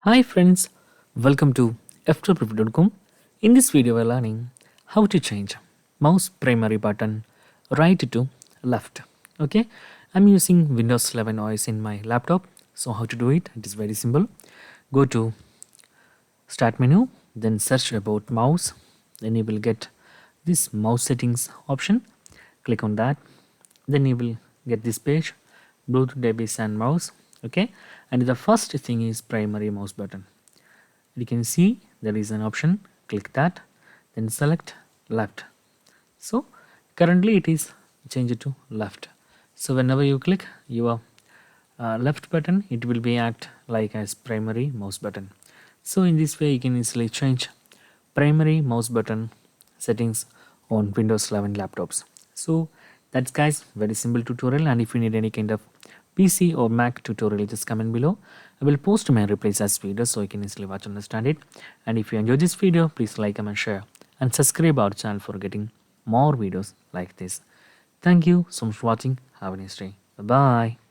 Hi friends, welcome to Ftopreview.com. In this video we are learning how to change mouse primary button right to left. Okay, I'm using Windows 11 OS in my laptop. So how to do it? It is very simple. Go to start menu, then search about mouse. Then you will get this mouse settings option. Click on that. Then you will get this page, Bluetooth device and mouse. Okay, and the first thing is primary mouse button. You can see there is an option, click that, then select left. So currently it is changed to left. So whenever you click your left button, it will be act like as primary mouse button. So in this way you can easily change primary mouse button settings on Windows 11 laptops. So that's guys, very simple tutorial, and if you need any kind of PC or Mac tutorial, just comment below. I will post my replies as videos so you can easily watch and understand it. And if you enjoyed this video, please like, comment, share and subscribe our channel for getting more videos like this. Thank you so much for watching. Have a nice day. Bye bye.